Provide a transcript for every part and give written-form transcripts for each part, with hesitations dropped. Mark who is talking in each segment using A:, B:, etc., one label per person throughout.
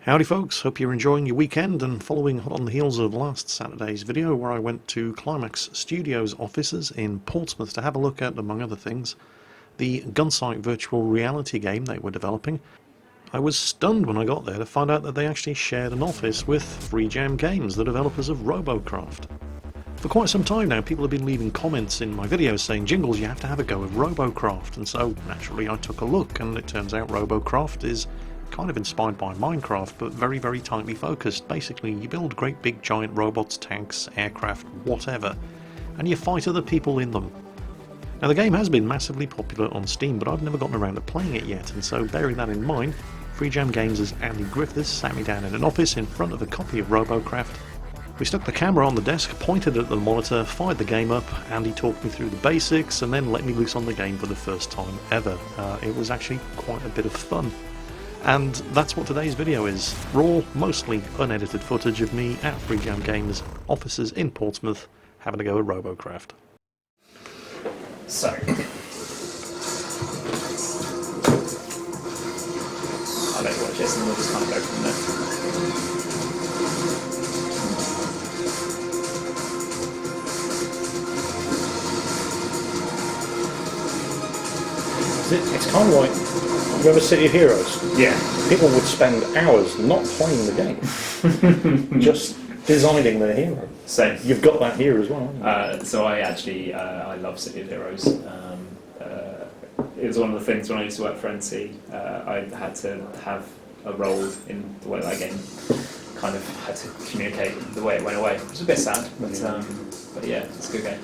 A: Howdy folks, hope you're enjoying your weekend and following hot on the heels of last Saturday's video where I went to Climax Studios offices in Portsmouth to have a look at, among other things, the Gunsight virtual reality game they were developing. I was stunned when I got there to find out that they actually shared an office with Freejam Games, the developers of Robocraft. For quite some time now, people have been leaving comments in my videos saying, Jingles, you have to have a go at Robocraft, and so naturally I took a look, and it turns out Robocraft is kind of inspired by Minecraft, but very, very tightly focused. Basically, you build great big giant robots, tanks, aircraft, whatever, and you fight other people in them. Now, the game has been massively popular on Steam, but I've never gotten around to playing it yet, and so bearing that in mind, Freejam Games' Andy Griffiths sat me down in an office in front of a copy of Robocraft. We stuck the camera on the desk, pointed at the monitor, fired the game up, Andy talked me through the basics, and then let me loose on the game for the first time ever. It was actually quite a bit of fun. And that's what today's video is. Raw, mostly unedited footage of me at Freejam Games offices in Portsmouth having a go at Robocraft.
B: So, I'll let you watch this and we'll just kind of go from there.
C: It's kind of like, remember City of Heroes?
B: Yeah.
C: People would spend hours not playing the game, just designing their hero.
B: Same.
C: You've got that here as well, haven't you?
B: So I actually, I love City of Heroes. It was one of the things when I used to work for NC, I had to have a role in the way that game kind of had to communicate the way it went away. It was a bit sad, but yeah, it's a good game.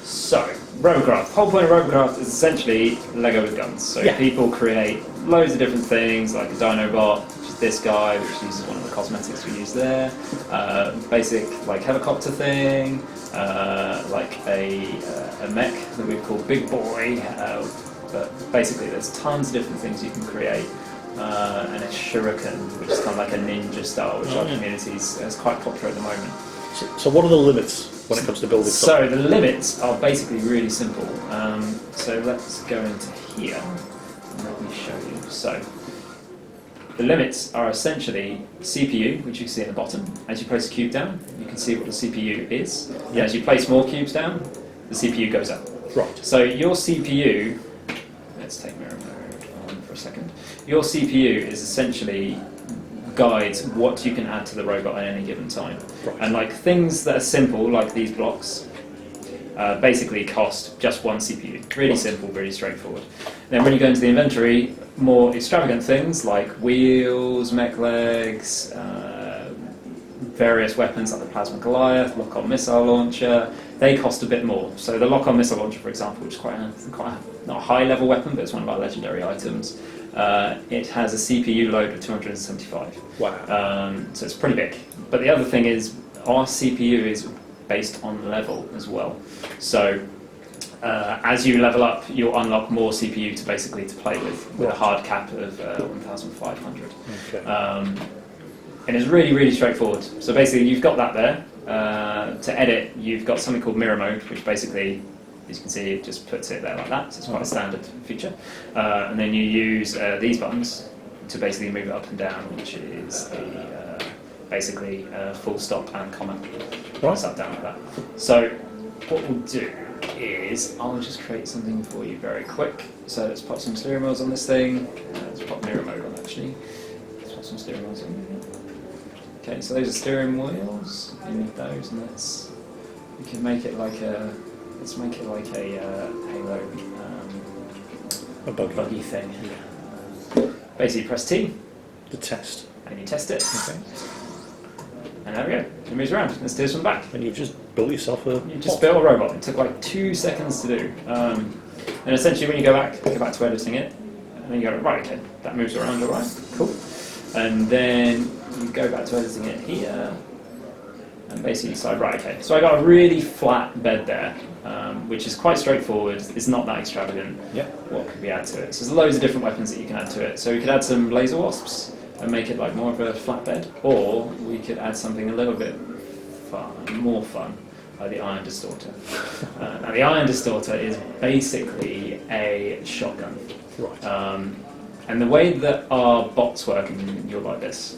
B: So, Robocraft. The whole point of Robocraft is essentially Lego with guns. So people create loads of different things, like a Dinobot, which is this guy, which uses one of the cosmetics we use there. Basic like helicopter thing, like a mech that we've called Big Boy. But basically, there's tons of different things you can create. And a shuriken, which is kind of like a ninja style, which our community is quite popular at the moment.
C: So what are the limits when it comes to building
B: So
C: stuff?
B: the limits are basically really simple. So let's go into here and let me show you. So the limits are essentially CPU, which you can see in the bottom. As you place a cube down, you can see what the CPU is.
C: Yeah.
B: As you place more cubes down, the CPU goes up.
C: Right.
B: So your CPU, let's take mirror mode on for a second. Your CPU is essentially guides what you can add to the robot at any given time.
C: Right.
B: And like things that are simple, like these blocks, basically cost just one CPU. Really simple, really straightforward. Then when you go into the inventory, more extravagant things like wheels, mech legs, various weapons like the Plasma Goliath, lock-on missile launcher, they cost a bit more. So the lock-on missile launcher, for example, which is quite a not a high-level weapon, but it's one of our legendary items. It has a CPU load of 275.
C: Wow.
B: So it's pretty big. But the other thing is, our CPU is based on level as well. So as you level up, you'll unlock more CPU to basically to play with a hard cap of 1,500.
C: Okay.
B: And it's really, really straightforward. So basically, you've got that there. To edit, you've got something called mirror mode, which basically, as you can see, it just puts it there like that. So it's quite a standard feature. And then you use these buttons to basically move it up and down, which is basically full stop and comma. Right. Up, down like that. So what we'll do is I'll just create something for you very quick. So let's pop some steering wheels on this thing. Let's pop mirror mode on actually. Let's pop some steering wheels on. Okay, so those are steering wheels. You need those, and we can make it like a. Let's make it like a Halo
C: A
B: buggy thing. Basically, press T.
C: The test.
B: And you test it.
C: Okay.
B: And there we go. It moves around. Let's do this one back.
C: And you've just built yourself a...
B: You just built a robot. It took like 2 seconds to do. And essentially, when you go back to editing it, and then you go, right, okay, that moves around all right. Cool. And then you go back to editing it here, and basically decide, right, okay, so I got a really flat bed there, which is quite straightforward. It's not that extravagant.
C: Yeah.
B: What could we add to it? So there's loads of different weapons that you can add to it. So we could add some laser wasps and make it like more of a flat bed, or we could add something a little bit more fun, like the Iron Distorter. Now the Iron Distorter is basically a shotgun.
C: Right.
B: And the way that our bots work, and you'll like this,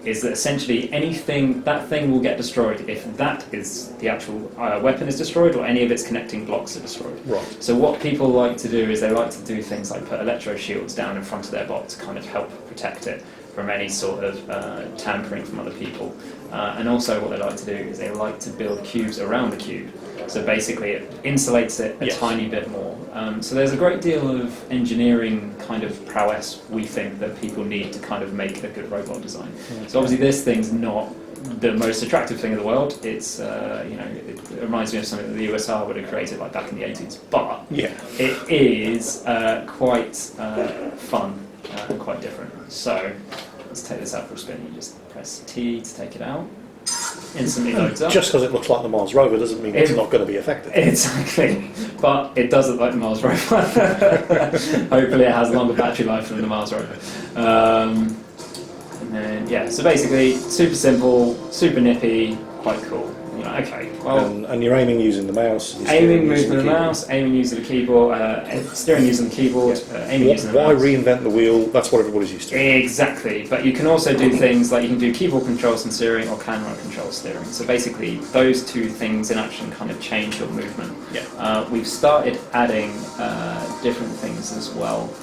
B: is that essentially that thing will get destroyed if that is the actual weapon is destroyed or any of its connecting blocks are destroyed.
C: Right.
B: So what people like to do is they like to do things like put electro shields down in front of their bot to kind of help protect it from any sort of tampering from other people. And also what they like to do is they like to build cubes around the cube. So basically it insulates it a tiny bit more. So there's a great deal of engineering kind of prowess we think that people need to kind of make a good robot design. So obviously this thing's not the most attractive thing in the world. It's it reminds me of something that the USR would have created like back in the 80s. But it is quite fun and quite different. So let's take this out for a spin. You just press T to take it out. Instantly loads up.
C: Just because it looks like the Mars rover doesn't mean it's not going to be effective.
B: Exactly, but it does look like the Mars rover. Hopefully it has longer battery life than the Mars rover. And then, so basically super simple, super nippy, quite cool. You're like, okay, well...
C: And you're aiming using the mouse.
B: Aiming using the mouse, aiming using the keyboard, steering using the keyboard, aiming using the mouse.
C: Why reinvent the wheel? That's what everybody's used to.
B: Exactly, but you can also do things like you can do keyboard controls and steering or camera control steering. So basically those two things in action kind of change your movement. We've started adding different things as well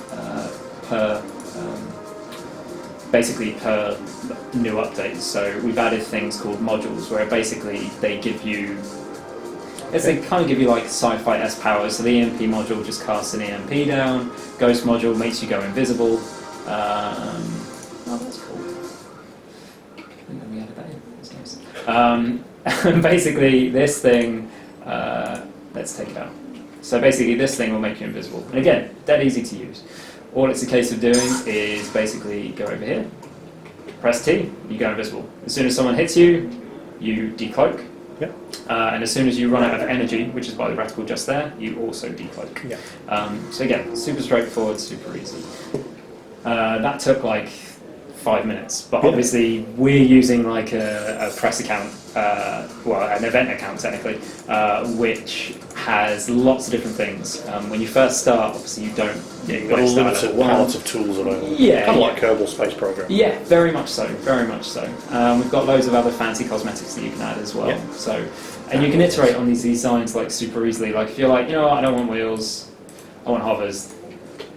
B: per new updates. So we've added things called modules where basically they give you, they kind of give you like sci-fi S powers. So the EMP module just casts an EMP down, Ghost module makes you go invisible. Oh, that's cool. I think we added that in, that's nice. And basically this thing, let's take it out. So basically this thing will make you invisible. And again, dead easy to use. All it's a case of doing is basically go over here, press T, you go invisible. As soon as someone hits you, you decloak. And as soon as you run out of energy, which is by the reticle just there, you also decloak. So again, super straightforward, super easy. That took like 5 minutes, but obviously we're using like a press account, an event account technically, which has lots of different things. When you first start, obviously you don't. You've got
C: limited palette of tools available. Kind of like Kerbal Space Program.
B: Yeah, very much so, very much so. We've got loads of other fancy cosmetics that you can add as well. So, and you can iterate on these designs like super easily. Like if you're like, you know what, I don't want wheels, I want hovers.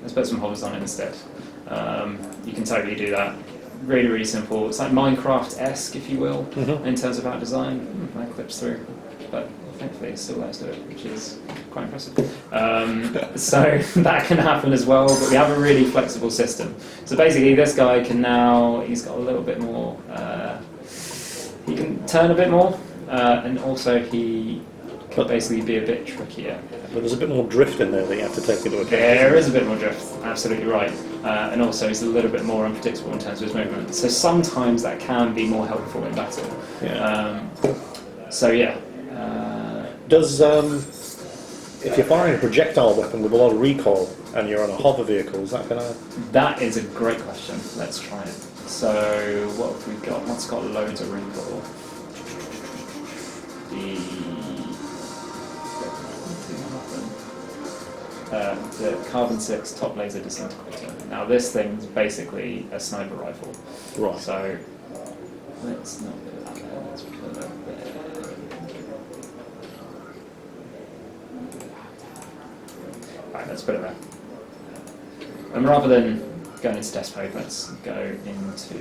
B: Let's put some hovers on it instead. You can totally do that. Really, really simple. It's like Minecraft-esque, if you will, in terms of how design. That clips through, but thankfully it still lets do it, which is quite impressive. So that can happen as well, but we have a really flexible system. So basically this guy can now, he's got a little bit more, he can turn a bit more, and also he can basically be a bit trickier.
C: But there's a bit more drift in there that you have to take into account.
B: There is a bit more drift, absolutely right. And also he's a little bit more unpredictable in terms of his movement. So sometimes that can be more helpful in battle.
C: Does, if you're firing a projectile weapon with a lot of recoil and you're on a hover vehicle, is that going to...
B: That is a great question. Let's try it. So what have we got? What's got loads of recoil? The Carbon 6 top laser disintegrator. Now this thing's basically a sniper rifle.
C: Right.
B: So let's not put that there, let's put it there. Right, let's put it there. And rather than going into test mode, let's go into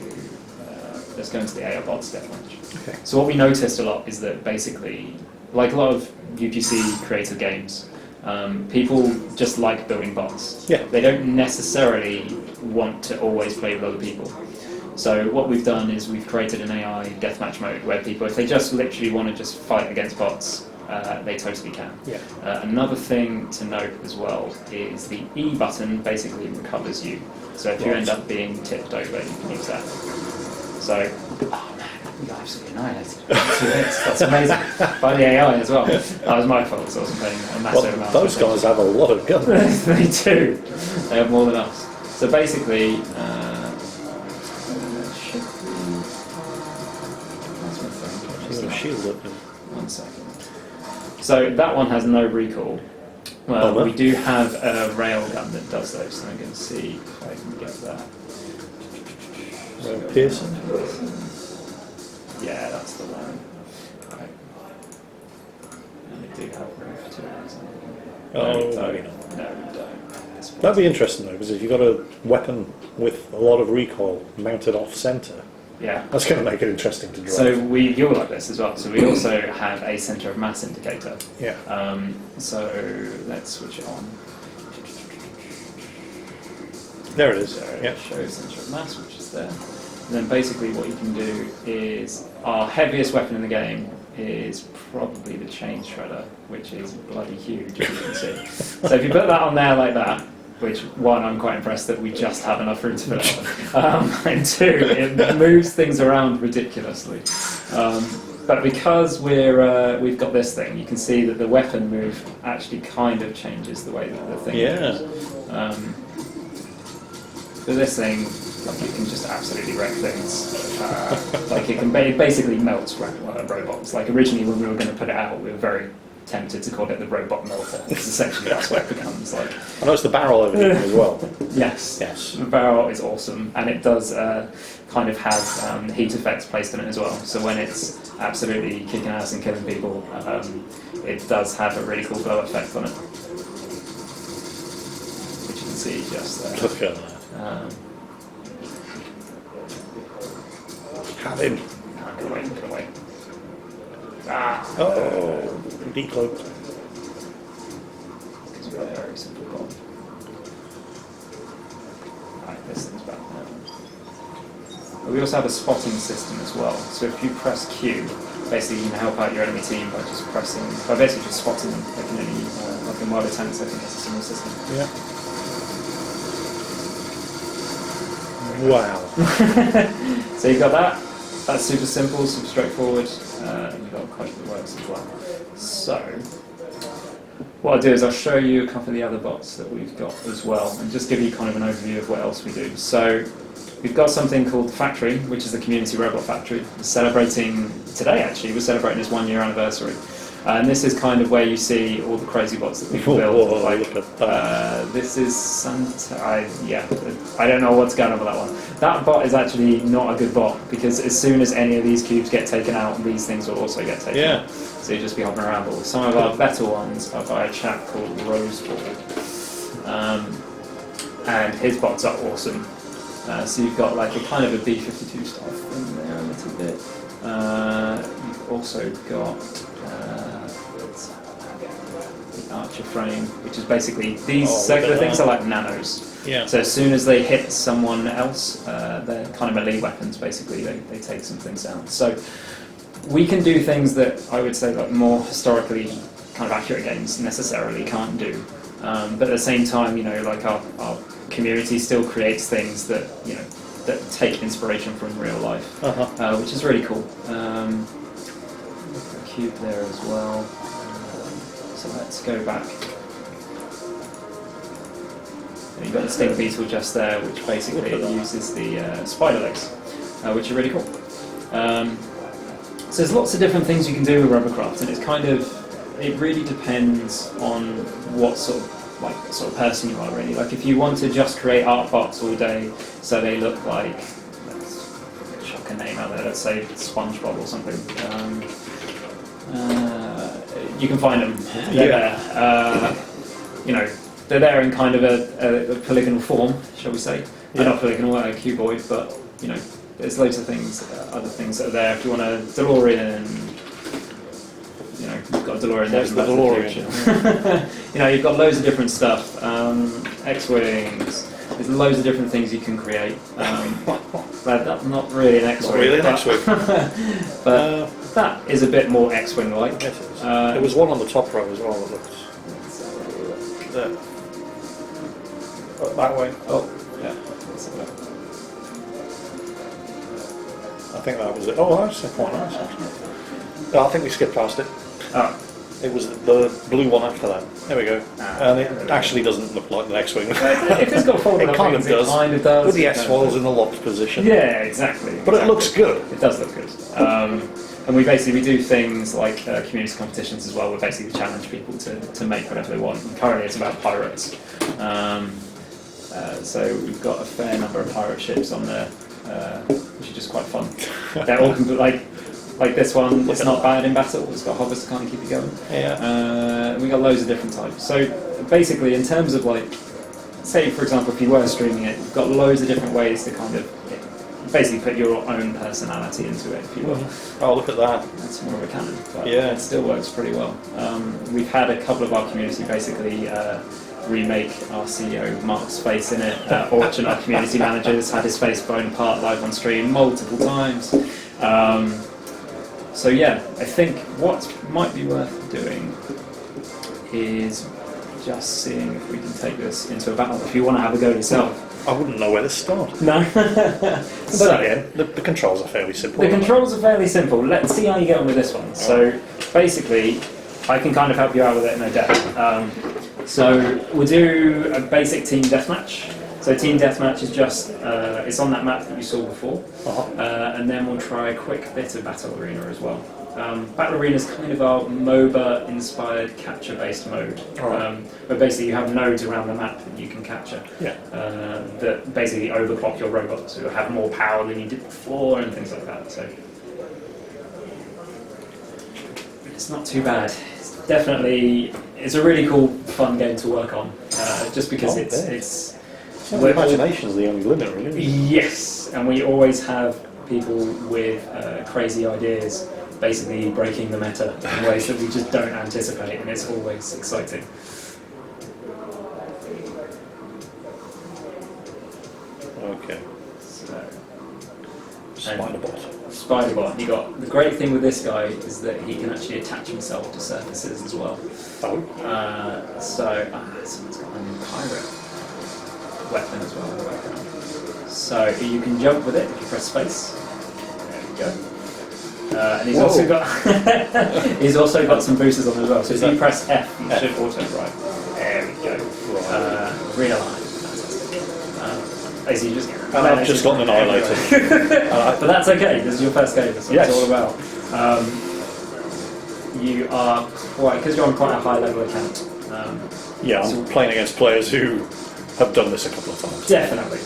B: the AI bots deathmatch.
C: Okay.
B: So what we noticed a lot is that basically, like a lot of UGC creative games, people just like building bots. They don't necessarily want to always play with other people. So what we've done is we've created an AI deathmatch mode where people, if they just literally want to just fight against bots, they totally can. Another thing to note as well is the E button basically recovers you. So if you end up being tipped over, you can use that. So, oh man, we got absolutely annihilated. 2 hits, that's amazing. By the AI as well. That was my fault, so I wasn't playing a massive amount.
C: Those guys have a lot of guns.
B: They do. They have more than us. So basically,
C: Shield up.
B: 1 second. So that one has no recall. Well,
C: Bomber.
B: we do have a railgun that does those, so I'm going to see if I can get that.
C: Pearson.
B: Yeah, that's the one. Right. And we do have roof too.
C: Oh,
B: no,
C: maybe not.
B: No, we don't. This one.
C: That'd be interesting though, because if you've got a weapon with a lot of recoil mounted off centre,
B: Yeah.
C: that's going to make it interesting to drive.
B: So you'll like this as well. So we also have a centre of mass indicator.
C: Yeah.
B: So let's switch it on.
C: There it is.
B: So
C: Yeah.
B: it shows centre of mass, which is there. And then basically what you can do is our heaviest weapon in the game is probably the chain shredder, which is bloody huge, as you can see. So if you put that on there like that, which one, I'm quite impressed that we just have enough room to put it on, and two, it moves things around ridiculously. But because we've got this thing, you can see that the weapon move actually kind of changes the way that the thing moves. So this thing, like, it can just absolutely wreck things. Like it can basically melts robots. Like originally when we were going to put it out, we were very tempted to call it the robot melter, because essentially that's what it becomes like.
C: I noticed the barrel over here as well.
B: Yes.
C: Yes.
B: The barrel is awesome, and it does kind of have heat effects placed in it as well. So when it's absolutely kicking ass and killing people, it does have a really cool glow effect on it, which you can see just there.
C: Look at that. Have him.
B: Get away, get away. Ah!
C: Oh, decloaked.
B: It's a very simple bomb. Right, this thing's back now. We also have a spotting system as well. So if you press Q, basically you can help out your enemy team by just by basically just spotting them like in any, like in Wild Tanks. I think it's a similar system.
C: Yeah. Wow.
B: So you've got that. That's super simple, super straightforward. And you've got quite good works as well. So what I'll do is I'll show you a couple of the other bots that we've got as well, and just give you kind of an overview of what else we do. So we've got something called the Factory, which is the Community Robot Factory. We're celebrating today, actually. We're celebrating its 1 year anniversary. And this is kind of where you see all the crazy bots that people build.
C: Whoa,
B: like,
C: look at that.
B: this is Santa. I don't know what's going on with that one. That bot is actually not a good bot, because as soon as any of these cubes get taken out, these things will also get taken out. So you just be hopping around. But some of our better ones are by a chap called Roseball. And his bots are awesome. So you've got like a kind of a B-52 style thing there a little bit. You've also got the Archer frame, which is basically these circular things are like nanos.
C: Yeah.
B: So as soon as they hit someone else, they're kind of melee weapons. Basically, they take some things out. So we can do things that I would say like more historically kind of accurate games necessarily can't do. But at the same time, you know, like our community still creates things that, you know, that take inspiration from real life, which is really cool. A cube there as well. So let's go back. And you've got the stink beetle just there, which basically uses the spider legs, which are really cool. So there's lots of different things you can do with Robocraft, and it's kind of, it really depends on what sort of person you are, really. Like if you want to just create art bots all day, so they look like, let's chuck a name out there, let's say SpongeBob or something. You can find them. They're there. You know, they're there in kind of a polygonal form, shall we say? Not polygonal, cuboid, but you know, there's loads of things, other things that are there. If you want a DeLorean, you know, you've got a DeLorean there.
C: There's the DeLorean.
B: You know, you've got loads of different stuff. X-wings. There's loads of different things you can create. But that's not really an X-wing.
C: Not really an X-wing.
B: But that is a bit more X-wing-like.
C: Yes, it is. There was one on the top row as well that looked there. That way.
B: Oh, yeah. Let's have a look.
C: I think that was it. Oh, that's quite nice actually. No, I think we skipped past it.
B: Oh.
C: It was the blue one after that. There we go. And it actually doesn't look like the X-wing.
B: If it's got folded
C: It
B: up
C: kind
B: wings,
C: of does.
B: it kind of does.
C: With the S-foils in the locked position.
B: Yeah, exactly.
C: But it looks good.
B: It does look good. And we do things like community competitions as well. We basically challenge people to make whatever they want. And currently, it's about pirates. So we've got a fair number of pirate ships on there, which is just quite fun. They're all like this one. It's not bad in battle. It's got hobbits to kind of keep it going.
C: Yeah.
B: We got loads of different types. So basically, in terms of like, say for example, if you were streaming it, you've got loads of different ways to kind of basically put your own personality into it, if you will.
C: Oh, look at that.
B: That's more of a canon, but
C: Yeah.
B: it still works pretty well. We've had a couple of our community basically remake our CEO Mark's face in it. Orch and our community managers had his face blown apart live on stream multiple times. So yeah, I think what might be worth doing is just seeing if we can take this into a battle. If you want to have a go yourself.
C: I wouldn't know where to start.
B: No.
C: But again, the controls are fairly simple.
B: The controls are fairly simple. Let's see how you get on with this one. So basically, I can kind of help you out with it, no doubt. So we'll do a basic team deathmatch. So team deathmatch is just, it's on that map that you saw before. And then we'll try a quick bit of battle arena as well. Battle Arena is kind of our MOBA-inspired capture-based mode, where basically you have nodes around the map that you can capture that basically overclock your robots, so you'll have more power than you did before and things like that. So it's not too bad. It's a really cool, fun game to work on, just because it's
C: imagination's the only limit, really.
B: Yes, and we always have people with crazy ideas basically breaking the meta in ways that we just don't anticipate, and it's always exciting.
C: Okay.
B: So,
C: Spiderbot.
B: Spiderbot. The great thing with this guy is that he can actually attach himself to surfaces as well.
C: Oh.
B: Someone's got a new pirate weapon as well in the background. So you can jump with it if you press space. There we go. And he's also got some boosters on as well. So if you press F, you should auto drive. There we go. Realign. Fantastic. Basically, just
C: and I've just gotten annihilated.
B: But that's okay. This is your first game. That's what it's all about. You are because you're on quite a high level account.
C: I'm playing against players who have done this a couple of times.
B: Definitely.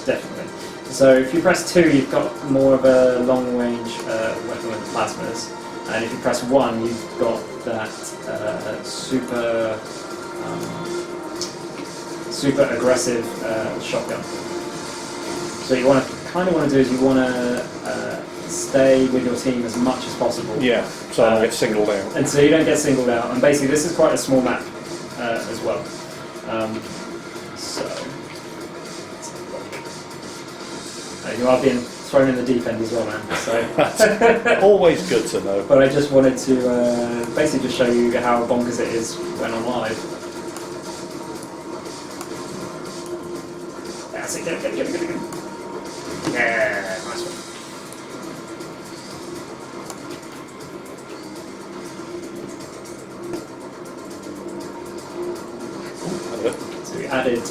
B: So if you press 2, you've got more of a long-range weapon with plasmas, and if you press 1, you've got that super aggressive shotgun. So you want to stay with your team as much as possible.
C: Yeah, so I don't get singled out.
B: And so you don't get singled out. And basically, this is quite a small map as well. You are being thrown in the deep end as well, man. So
C: always good to know.
B: But I just wanted to basically just show you how bonkers it is when on live. That's it. Get it. Yeah, nice one. So we added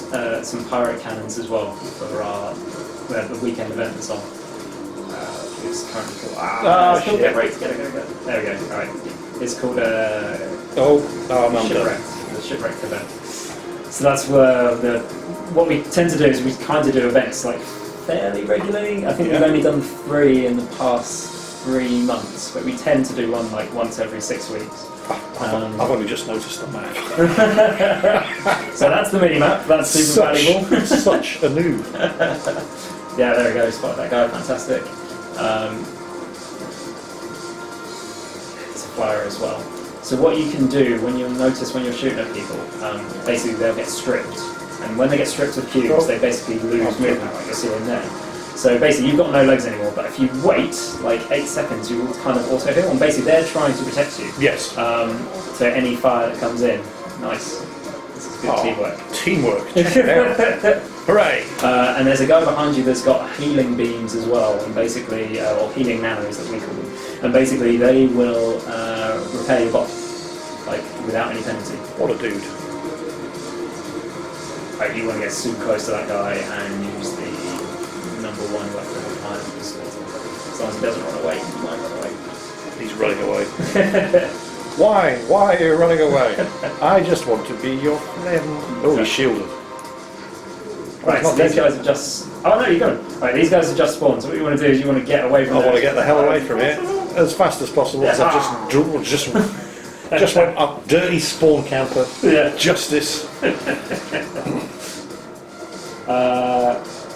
B: some pirate cannons as well for our the weekend event that's on. It's currently called
C: shit.
B: Get right, get it. There we go. All right. It's called
C: Shipwrecked.
B: The Shipwrecked event. So that's where what we tend to do is we kind of do events like fairly regularly. I think we've only done 3 in the past 3 months, but we tend to do one like once every 6 weeks.
C: I've only just noticed the map.
B: So that's the mini map. That's super valuable.
C: Such a noob.
B: Yeah, there we go. Spot that guy. Fantastic. It's a flyer as well. So what you can do when you're shooting at people, basically they'll get stripped, and when they get stripped of cubes, they basically lose movement, like you're seeing there. So basically, you've got no legs anymore. But if you wait like 8 seconds, you will kind of auto heal, and basically they're trying to protect you.
C: Yes.
B: So any fire that comes in, nice. This is good teamwork.
C: Teamwork. Check it out. Hooray!
B: And there's a guy behind you that's got healing beams as well, and basically, or healing nanos that we call them. And basically, they will repair your bot, like without any penalty.
C: What a dude!
B: Like, you want to get super close to that guy and use the #1 weapon of the time. As long as he doesn't run away, he might run away.
C: He's running away. Why? Why are you running away? I just want to be your friend. Oh, he's shielded.
B: Right, so these guys have just... Oh no, you got them. Right, these guys have just spawned, so what you want to do is you want to get away from
C: I want to get the hell away from here as fast as possible, because I've just went up. Dirty spawn camper.
B: Yeah.
C: Justice.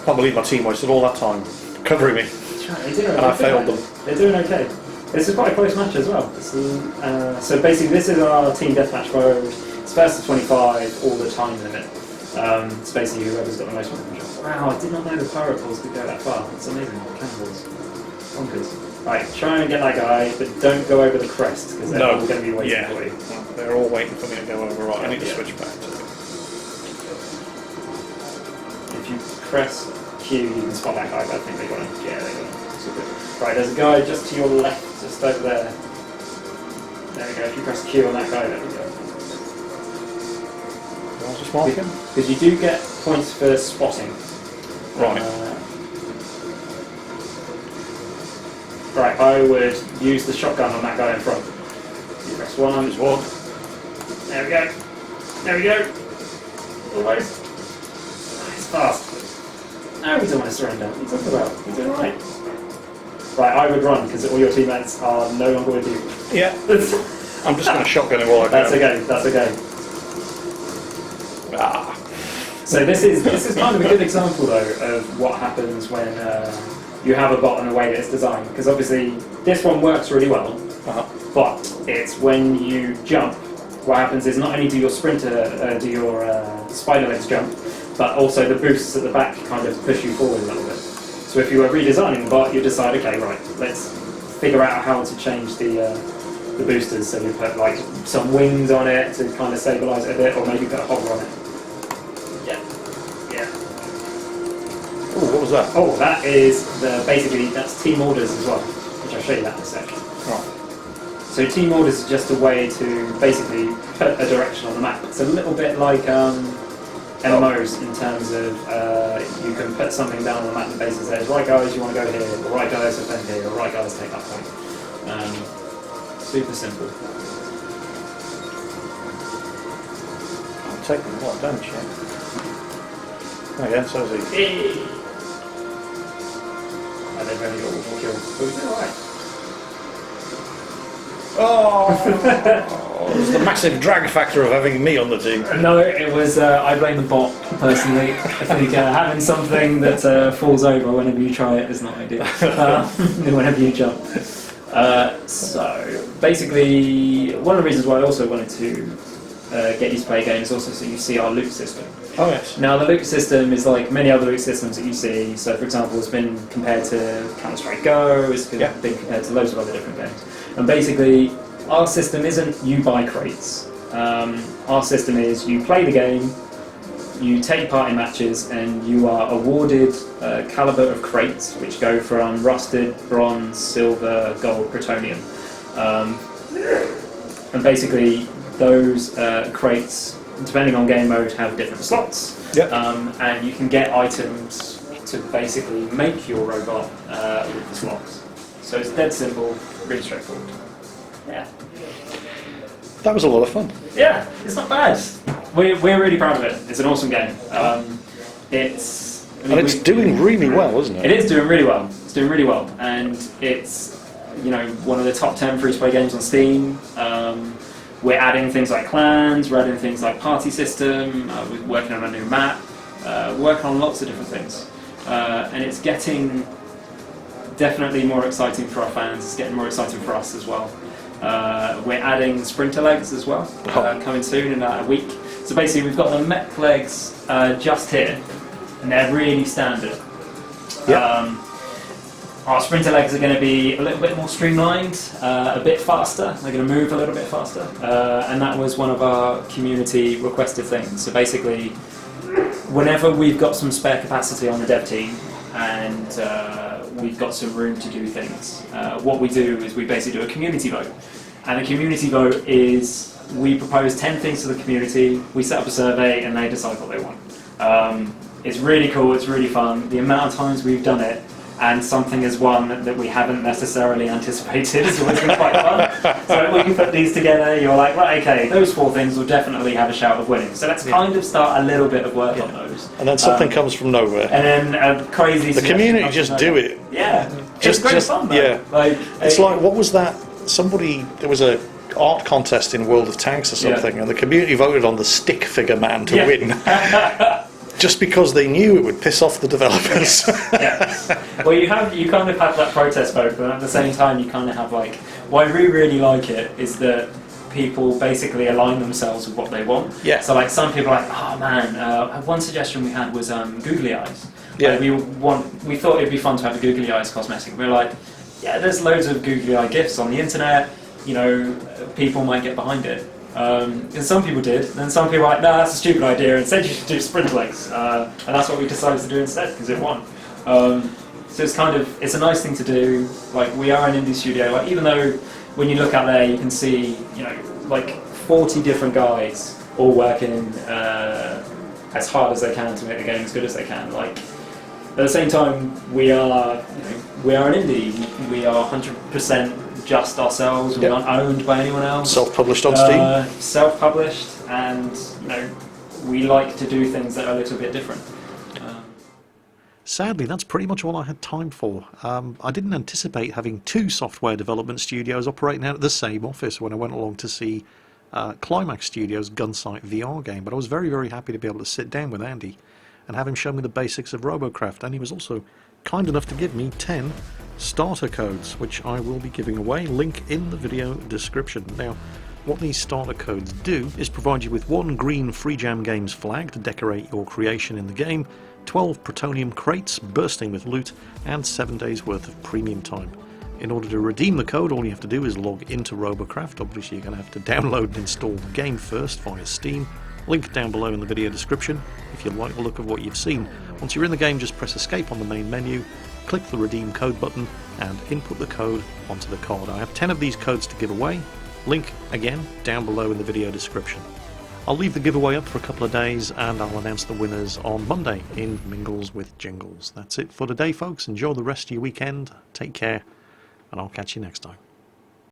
C: Can't believe my team wasted all that time covering me. And I failed them.
B: They're doing okay. This is quite a close match as well. So basically this is our team deathmatch mode. It's first to 25, all the time limit. It's basically whoever's got the most points. Wow, I did not know the pirate balls could go that far. That's amazing. Cannonballs. Bonkers. Right, try and get that guy, but don't go over the crest, because they're all going to be waiting for you.
C: They're all waiting for me to go over. Right, I need to switch back to it.
B: If you press Q, you can spot that guy, but I think they got him. Yeah, they got him. Super. Right, there's a guy just to your left, just over there. There we go. If you press Q on that guy, there we go.
C: I'll just mark him.
B: Because you do get points for spotting.
C: Right.
B: Right, I would use the shotgun on that guy in front. You press 1.
C: There's one.
B: There we go. There we go. Almost. It's fast. No, we don't want to surrender. What are you talking about? You're doing right. Right, I would run because all your teammates are no longer with you.
C: Yeah. I'm just going to shotgun him while I go.
B: That's okay. That's okay.
C: Ah.
B: So this is kind of a good example though of what happens when you have a bot in a way that it's designed, because obviously this one works really well, but it's when you jump, what happens is not only do your sprinter do your spider legs jump, but also the boosts at the back kind of push you forward a little bit. So if you were redesigning the bot, you decide, okay, right, let's figure out how to change the boosters. So you put like some wings on it to kind of stabilise it a bit, or maybe put a hover on it.
C: Oh, what was that?
B: Oh, that is basically that's team orders as well, which I'll show you that in a sec.
C: Right.
B: So team orders is just a way to basically put a direction on the map. It's a little bit like MMOs in terms of you can put something down on the map that basically says, right guys, you want to go here, or right guys, defend here, or right guys, take that point. Super simple.
C: I'm taking a lot of damage here. Oh yeah, so is he.
B: And they've only got one more kill. But we're alright.
C: Oh! There's the massive drag factor of having me on the team.
B: No, it was, I blame the bot, personally. I think having something that falls over whenever you try it is not ideal. Whenever you jump. So, basically, one of the reasons why I also wanted to get you to play games is also so you see our loot system.
C: Oh yes.
B: Now the loot system is like many other loot systems that you see. So for example, it's been compared to Counter-Strike Go, it's been compared to loads of other different games. And basically, our system isn't you buy crates. Our system is you play the game, you take part in matches, and you are awarded a caliber of crates, which go from rusted, bronze, silver, gold, protonium. And basically, those crates, depending on game mode, have different slots.
C: Yep.
B: And you can get items to basically make your robot with the slots. So it's dead simple, really straightforward. Yeah.
C: That was a lot of fun.
B: Yeah, it's not bad. We're really proud of it. It's an awesome game. It's
C: doing really well, isn't it?
B: It is doing really well. It's doing really well, and it's one of the top 10 free-to-play games on Steam. We're adding things like clans, we're adding things like party system, we're working on a new map, working on lots of different things. And it's getting definitely more exciting for our fans, it's getting more exciting for us as well. We're adding sprinter legs as well, coming soon in a week. So basically we've got the mech legs just here, and they're really standard.
C: Yep.
B: Our sprinter legs are going to be a little bit more streamlined, a bit faster. They're going to move a little bit faster, and that was one of our community requested things. So basically, whenever we've got some spare capacity on the dev team and we've got some room to do things, what we do is we basically do a community vote. And the community vote is we propose 10 things to the community, we set up a survey, and they decide what they want. It's really cool, it's really fun. The amount of times we've done it and something has won that we haven't necessarily anticipated. It's always been quite fun. So when you put these together, you're like, right, okay, those 4 things will definitely have a shout of winning. So let's kind of start a little bit of work on those.
A: And then something comes from nowhere.
B: And then a crazy.
A: The community just do it.
B: Yeah, it's great fun though.
A: Yeah,
B: like
A: it's like, what was that? There was a art contest in World of Tanks or something, and the community voted on the stick figure man to win. Just because they knew it would piss off the developers.
B: Yes. Well, you kind of have that protest vote, but at the same time, you kind of have like, why we really like it is that people basically align themselves with what they want.
A: Yeah.
B: So like some people are like, oh man, one suggestion we had was googly eyes.
A: Yeah.
B: Like, we thought it'd be fun to have a googly eyes cosmetic. We're like, yeah, there's loads of googly eye gifs on the internet. You know, people might get behind it. And some people did, and some people were like, no, that's a stupid idea, instead you should do sprint legs. And that's what we decided to do instead, because it won. So it's a nice thing to do. Like, we are an indie studio, like, even though when you look out there you can see, you know, like 40 different guys all working as hard as they can to make the game as good as they can. Like, at the same time, we are an indie. We are 100% just ourselves. We're not owned by anyone else.
A: Self-published on Steam.
B: Self-published, and you know, we like to do things that are a little bit different.
A: Sadly, that's pretty much all I had time for. I didn't anticipate having 2 software development studios operating out of the same office when I went along to see Climax Studios' Gunsight VR game, but I was very, very happy to be able to sit down with Andy and have him show me the basics of Robocraft, and he was also kind enough to give me 10 starter codes, which I will be giving away. Link in the video description. Now, what these starter codes do is provide you with 1 green Freejam Games flag to decorate your creation in the game, 12 Protonium Crates bursting with loot, and 7 days worth of premium time. In order to redeem the code, all you have to do is log into Robocraft. Obviously, you're going to have to download and install the game first via Steam. Link down below in the video description if you like the look of what you've seen. Once you're in the game, just press escape on the main menu, click the redeem code button, and input the code onto the card. I have 10 of these codes to give away. Link, again, down below in the video description. I'll leave the giveaway up for a couple of days, and I'll announce the winners on Monday in Mingles with Jingles. That's it for today, folks. Enjoy the rest of your weekend. Take care, and I'll catch you next time.